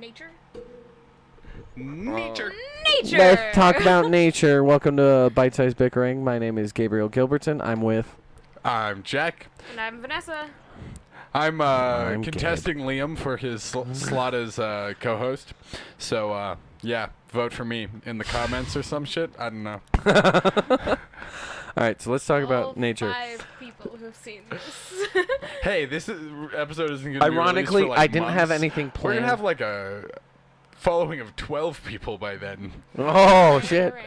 Nature? Nature. Nature! Let's talk about nature. Welcome to Bite Size Bickering. My name is Gabriel Gilbertson. I'm with... I'm Jack. And I'm Vanessa. I'm I'm contesting Liam for his slot as co-host. So, yeah, vote for me in the comments or some shit. I don't know. All right, so let's talk All about nature. 5 people who've seen this. Hey, this episode isn't going to be Ironically, released for, like, I didn't have months. anything We're planned. going to have, like, a following of 12 people by then. Oh, shit. Alright.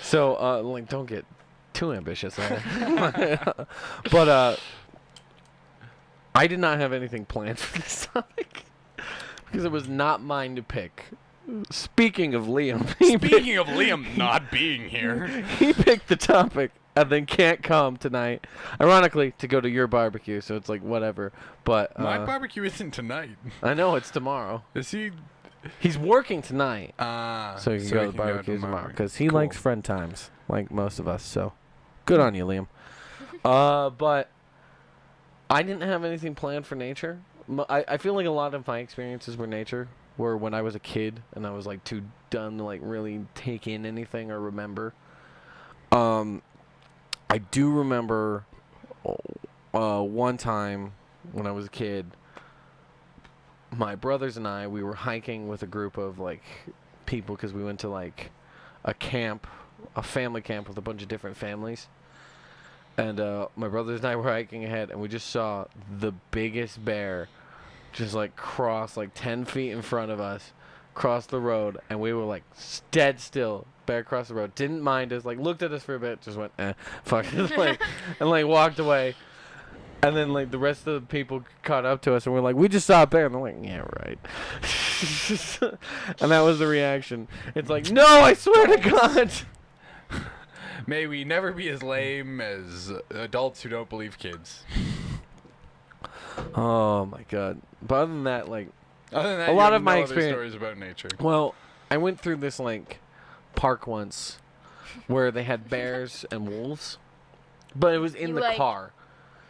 So, don't get too ambitious there. But, I did not have anything planned for this topic because it was not mine to pick. Speaking of Liam, Speaking of Liam not being here. he picked the topic and then can't come tonight. Ironically, to go to your barbecue, so it's like whatever. But My barbecue isn't tonight. I know it's tomorrow. Is he? He's working tonight, So so he can go to the barbecue tomorrow because he Cool. likes friend times, like most of us. So, good on you, Liam. But I didn't have anything planned for nature. I feel like a lot of my experiences were nature were when I was a kid and I was like too dumb to like really take in anything or remember. I do remember one time when I was a kid, my brothers and I, we were hiking with a group of like people because we went to like a camp, a family camp with a bunch of different families. And my brothers and I were hiking ahead, and we just saw the biggest bear just like cross like 10 feet in front of us, cross the road, and we were like dead still. Bear crossed the road, didn't mind us, like looked at us for a bit, just went, fuck it, like, and like walked away. And then like the rest of the people caught up to us, and we're like, we just saw a bear, and they're like, yeah, right. And that was the reaction. It's like, no, I swear to God. May we never be as lame as adults who don't believe kids. Oh my God. But other than that, like, Other than that, A you lot have of my no other experience- stories about nature. well, I went through this like park once where they had bears and wolves, but it was in You, the like- car.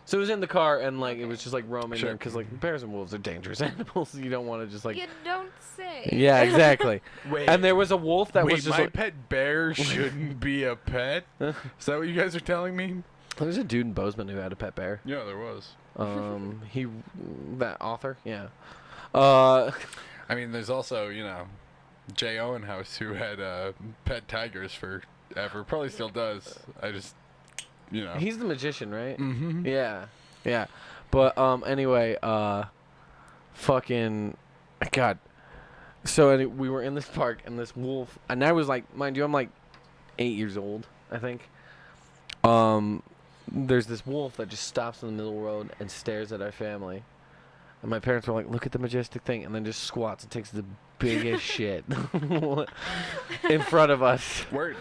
So it was in the car, and like it was just like roaming Sure. there because like bears and wolves are dangerous animals. You don't want to just like. You don't say. Yeah, exactly. Wait, And there was a wolf that wait, was just my like. pet bear shouldn't be a pet? Is that what you guys are telling me? There's a dude in Bozeman who had a pet bear. Yeah, there was. That author, yeah. I mean, there's also, Jay Owen House who had pet tigers forever. Probably still does. I just, He's the magician, right? Mm-hmm. Yeah. But anyway, fucking God. So we were in this park, and this wolf, and I was like, mind you, I'm like 8 years old, I think. There's this wolf that just stops in the middle of the road and stares at our family. And my parents were like, look at the majestic thing, and then just squats and takes the biggest shit in front of us. Word.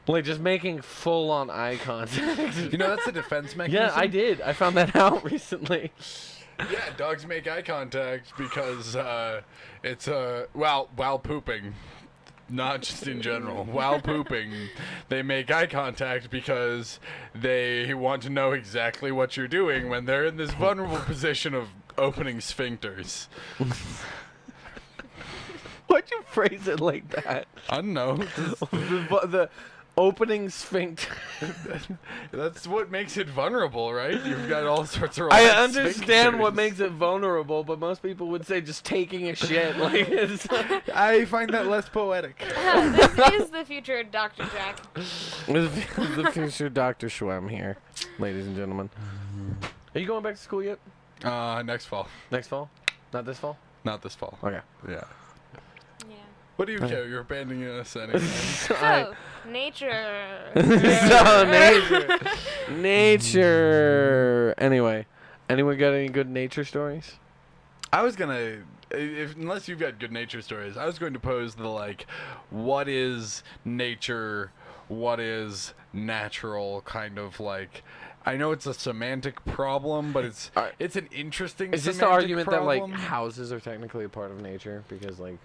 Like, just making full-on eye contact. That's a defense mechanism? Yeah, I did. I found that out recently. Yeah, dogs make eye contact because it's while pooping, not just in general. While pooping, they make eye contact because they want to know exactly what you're doing when they're in this vulnerable position of opening sphincters. Why'd you phrase it like that? I don't know. the opening sphincter. That's what makes it vulnerable, right? You've got all sorts of. I relaxed understand what sphincters. makes it vulnerable, but most people would say just taking a shit. Like it's I find that less poetic. This is the future Dr. Jack. the future Dr. Schwem here, ladies and gentlemen. Are you going back to school yet? Next fall. Next fall? Not this fall? Not this fall. Okay. Yeah. Yeah. What do you care? You're abandoning us anyway. So, nature. Nature. Anyway, anyone got any good nature stories? I was gonna, unless you've got good nature stories, I was going to pose the what is nature, what is natural, kind of like. I know it's a semantic problem, but it's an interesting. Is this the semantic argument problem. that like houses are technically a part of nature because like?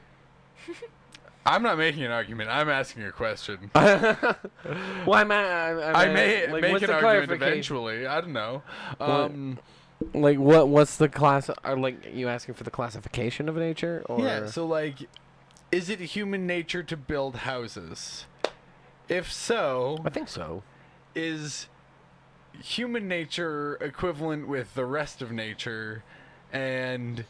I'm not making an argument. I'm asking a question. Well, I may like, make what's an the argument clarification? eventually. I don't know. Like what's the class? Are like you asking for the classification of nature or? Yeah. So like, is it human nature to build houses? If so, I think so. is human nature equivalent with the rest of nature? And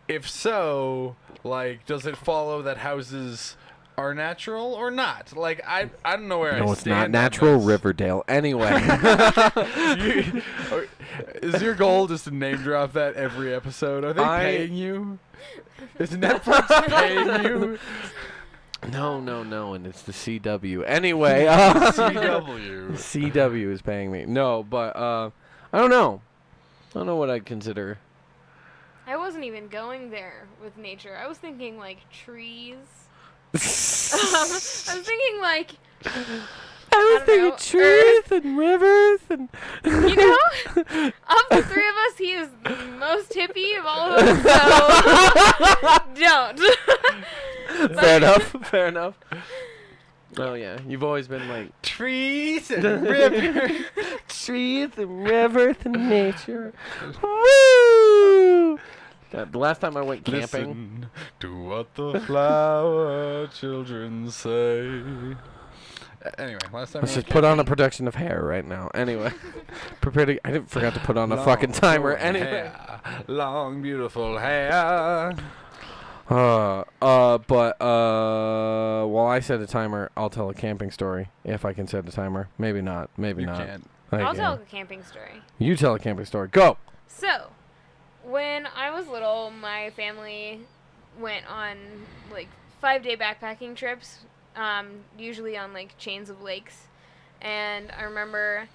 if so, like, does it follow that houses are natural or not? Like, I don't know where I No, it's stand not on natural. this. Riverdale. Anyway. Is your goal just to name drop that every episode? Are they paying you? Is Netflix paying you? No, and it's the CW. Anyway, CW. CW is paying me. No, but I don't know. I don't know what I'd consider. I wasn't even going there with nature. I was thinking like trees. I was thinking like I was thinking know, trees and rivers and. you know, of the three of us, he is the most hippie of all of us. So don't. Fair enough. Fair enough. Oh yeah, you've always been like Trees and rivers. trees and rivers and nature. Woo! God, the last time I went camping. Listen to what the flower children say. Anyway, last time. Let's I just went put on a camping, production of hair right now. Anyway, prepare to. I didn't forgot to put on a fucking timer. long Anyway. hair, long beautiful hair. While I set a timer, I'll tell a camping story if I can set a timer. Maybe not. Maybe You not. can't. I'll tell a camping story. You tell a camping story. Go. So, when I was little, my family went on like 5-day backpacking trips, usually on like chains of lakes. And I remember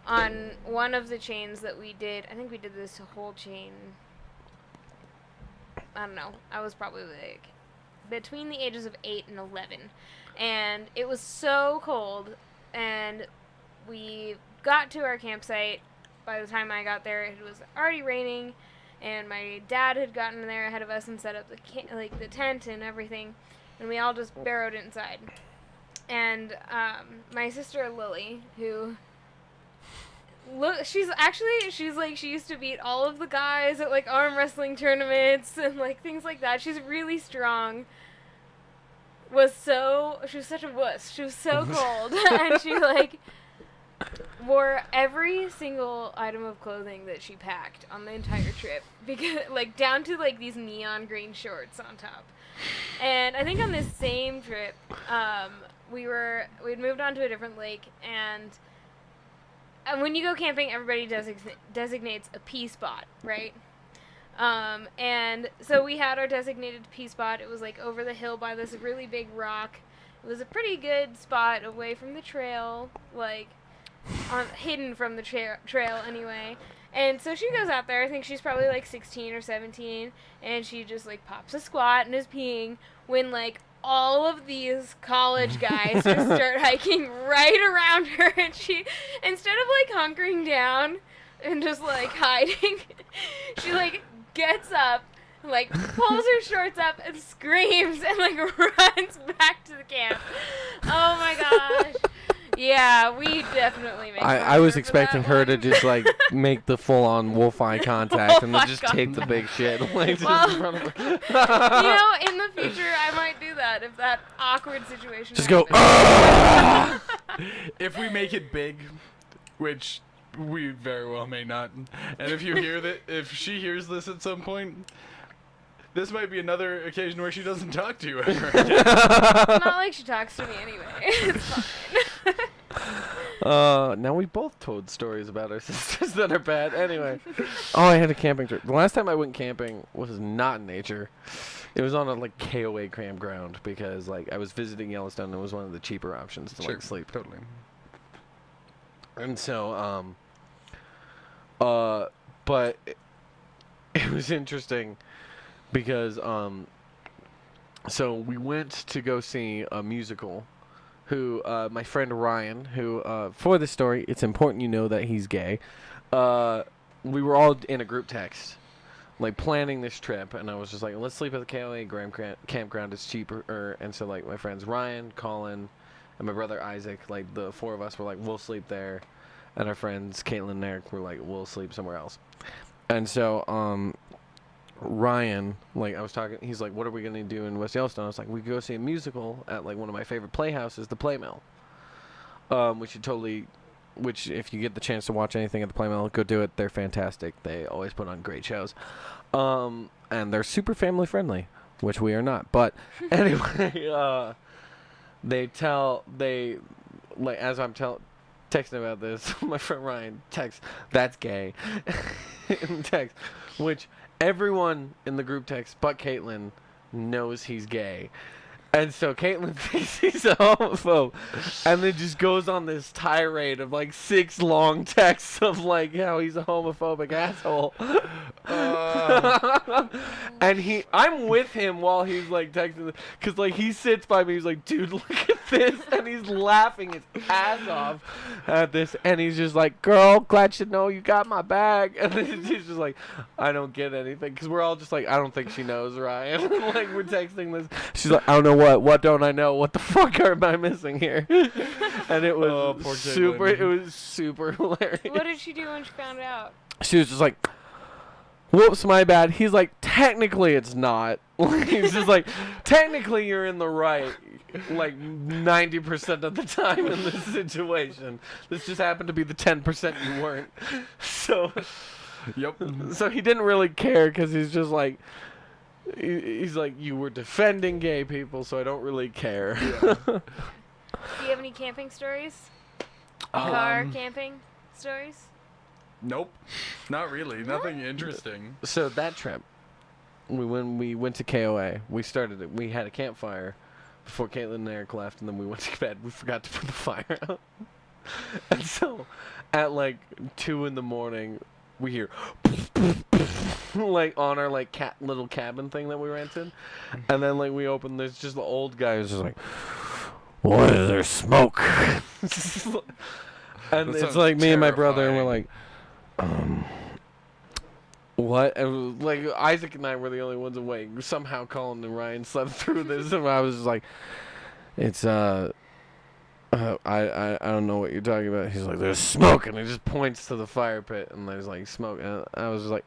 on one of the chains that we did, I think we did this whole chain. I don't know. I was probably like between the ages of 8 and 11. And it was so cold. And we got to our campsite. By the time I got there, it was already raining. And my dad had gotten there ahead of us and set up the tent and everything. And we all just burrowed inside. And my sister Lily, who... she used to beat all of the guys at like arm wrestling tournaments and like things like that. She's really strong. She was such a wuss. She was so cold, and she like wore every single item of clothing that she packed on the entire trip, because like down to like these neon green shorts on top. And I think on this same trip, we'd moved on to a different lake, and when you go camping, everybody designates a pee spot, right? And so we had our designated pee spot. It was like over the hill by this really big rock. It was a pretty good spot away from the trail, like hidden from the trail anyway. And so she goes out there. I think she's probably like 16 or 17, and she just like pops a squat and is peeing when like all of these college guys just start hiking right around her, and she, instead of like hunkering down and just like hiding, she like gets up, like pulls her shorts up and screams and like runs back to the camp. Oh my gosh. Yeah, we definitely made I was for expecting that her one. to just like make the full-on wolf eye contact and then Wolf eye just take the big shit like just Well, in front of her. You know, in the future, I might do that if that awkward situation Just go. happens. If we make it big, which we very well may not, and if you hear that, if she hears this at some point, this might be another occasion where she doesn't talk to you ever again. Not like she talks to me anyway. It's fine. Now we both told stories about our sisters that are bad. Anyway. Oh, I had a camping trip. The last time I went camping was not in nature. It was on a like KOA campground because like I was visiting Yellowstone and it was one of the cheaper options to like sleep. Totally. And so but it was interesting because so we went to go see a musical. Who my friend Ryan, who for this story, it's important you know that he's gay. We were all in a group text, like planning this trip, and I was just like, let's sleep at the KOA campground. It's cheaper, and so like my friends Ryan, Colin, and my brother Isaac, like the four of us were like, we'll sleep there, and our friends Caitlin and Eric were like, we'll sleep somewhere else. And so, Ryan, like I was talking, he's like, "What are we gonna do in West Yellowstone?" I was like, "We could go see a musical at like one of my favorite playhouses, the Playmill." Which if you get the chance to watch anything at the Playmill, go do it. They're fantastic. They always put on great shows, and they're super family friendly, which we are not. But anyway, they like as I'm texting about this, my friend Ryan texts, "That's gay," in text, which everyone in the group text but Caitlin knows he's gay. And so Caitlin thinks he's a homophobe, and then just goes on this tirade of like 6 long texts of like how he's a homophobic asshole. And I'm with him while he's like texting, because like he sits by me, he's like, "Dude, look at this," and he's laughing his ass off at this, and he's just like, "Girl, glad you know you got my back," and then he's just like, "I don't get anything," because we're all just like, "I don't think she knows Ryan." Like we're texting this, she's like, "I don't know what don't I know? What the fuck am I missing here?" And it was poor super. Caitlin. It was super hilarious. What did she do when she found out? She was just like, "Whoops, my bad." He's like, "Technically, it's not." He's just like, "Technically, you're in the right, like 90% of the time in this situation. This just happened to be the 10% you weren't." So, Yep. so he didn't really care because he's just like, he's like, "You were defending gay people, so I don't really care." Yeah. Do you have any camping stories? Car camping stories? Nope. Not really. Nothing interesting. So that trip, when we went to KOA, we had a campfire before Caitlin and Eric left, and then we went to bed. We forgot to put the fire out. And so at like 2 in the morning, we hear like on our like little cabin thing that we rented, and then like we open, there's just the old guy who's just like, "What is there, smoke?" And That it's sounds like me and my brother, and we're terrifying. like, "What?" And like Isaac and I were the only ones awake. Somehow Colin and Ryan slept through this, and I was just like, "It's I don't know what you're talking about." He's like, "There's smoke," and he just points to the fire pit, and there's like smoke, and I was just like,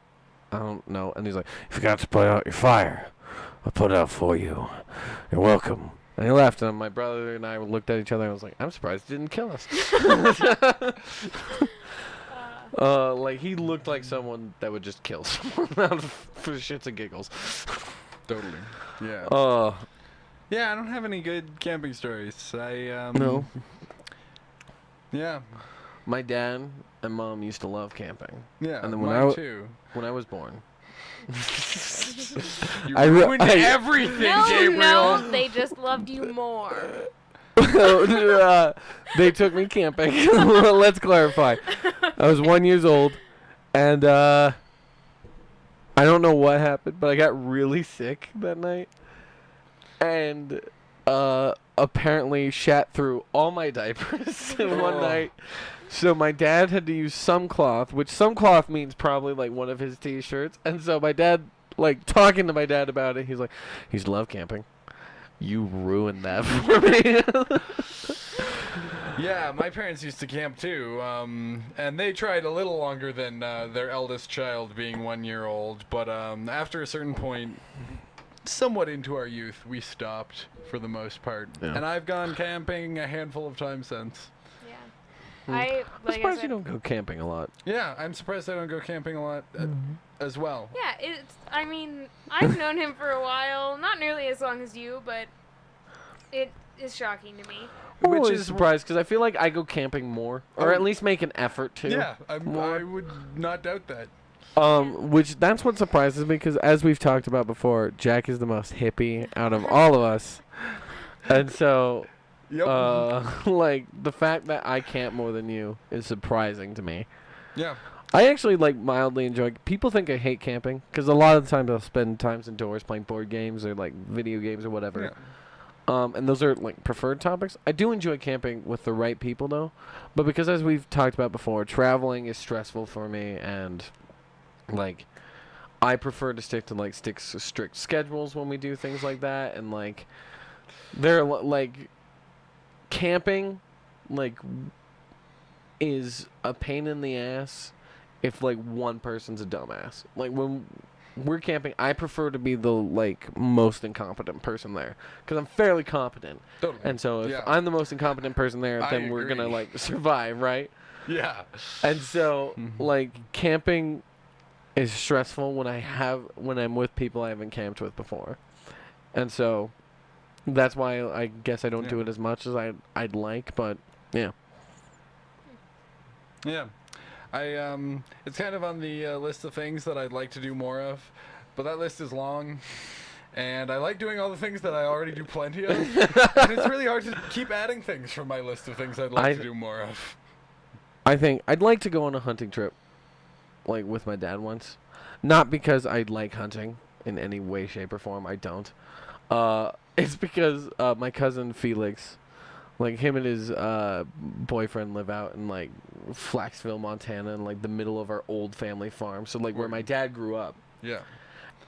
"I don't know," and he's like, "You forgot to put out your fire. I'll put it out for you. You're welcome." And he left, and my brother and I looked at each other, and I was like, "I'm surprised he didn't kill us." Like he looked like someone that would just kill someone for shits and giggles. Totally. Yeah. Yeah, I don't have any good camping stories. No. Yeah. My dad and mom used to love camping. Yeah. And then mine too. when I was born, You I ruined I- everything, No, Gabriel. no, they just loved you more. they took me camping. Let's clarify. I was 1 year old, and I don't know what happened, but I got really sick that night, and apparently shat through all my diapers in one Oh. night. So my dad had to use some cloth, which some cloth means probably like one of his t-shirts. And so my dad, like talking to my dad about it, he's like, "He's love camping. You ruined that for me." Yeah, my parents used to camp too, and they tried a little longer than their eldest child being 1 year old. But after a certain point, somewhat into our youth, we stopped for the most part. Yeah. And I've gone camping a handful of times since. Yeah. I'm Like I surprised you said, don't go camping a lot. Yeah, I'm surprised I don't go camping a lot as well. yeah, I mean, I've known him for a while, not nearly as long as you, but it is shocking to me. I'm Which always is surprised because I feel like I go camping more, or Oh. at least make an effort to. Yeah, I more. would not doubt that. Which that's what surprises me because as we've talked about before, Jack is the most hippie out of all of us, and so Yep. like the fact that I camp more than you is surprising to me. Yeah. I actually like mildly enjoy. People think I hate camping because a lot of the times I'll spend times indoors playing board games or like video games or whatever. Yeah. And those are like preferred topics. I do enjoy camping with the right people though, but because as we've talked about before, traveling is stressful for me, and like I prefer to stick to like strict schedules when we do things like that, and like they're like camping like is a pain in the ass if like one person's a dumbass. Like when we're camping, I prefer to be the like most incompetent person there because I'm fairly competent. Totally. And so if Yeah. I'm the most incompetent person there, I then we're gonna agree. like survive, right? Yeah. And so like camping is stressful when I'm with people I haven't camped with before. And so that's why I guess I don't do Yeah. it as much as I'd like, but yeah. Yeah. It's kind of on the list of things that I'd like to do more of, but that list is long, and I like doing all the things that I already do plenty of, and it's really hard to keep adding things from my list of things I'd like to do more of. I think I'd like to go on a hunting trip, like with my dad once. Not because I like hunting in any way, shape, or form. I don't. It's because my cousin Felix, like him and his boyfriend live out in like Flaxville, Montana, in like the middle of our old family farm. So like where my dad grew up. Yeah.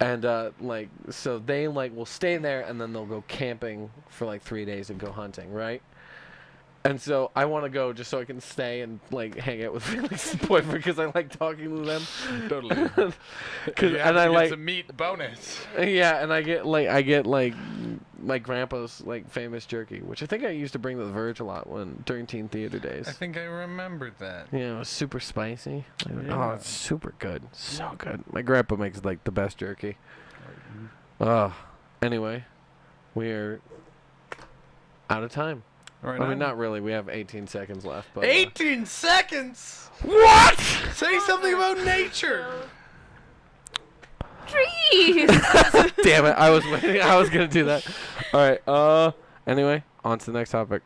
And like so they like will stay there and then they'll go camping for like 3 days and go hunting, right? And so I want to go just so I can stay and like hang out with Felix's boyfriend because I like talking to them. Totally. And I like some meat bonus. yeah, and I get like my grandpa's like famous jerky, which I think I used to bring to the Verge a lot during teen theater days. I think I remembered that. Yeah, it was super spicy. Oh, Yeah. it's super good. So good. My grandpa makes like the best jerky. Anyway, we're out of time. Right I mean, on. not really. We have 18 seconds left. But 18 seconds. what? Say something about nature. Trees. Damn it! I was waiting. I was gonna do that. All right. Anyway, on to the next topic.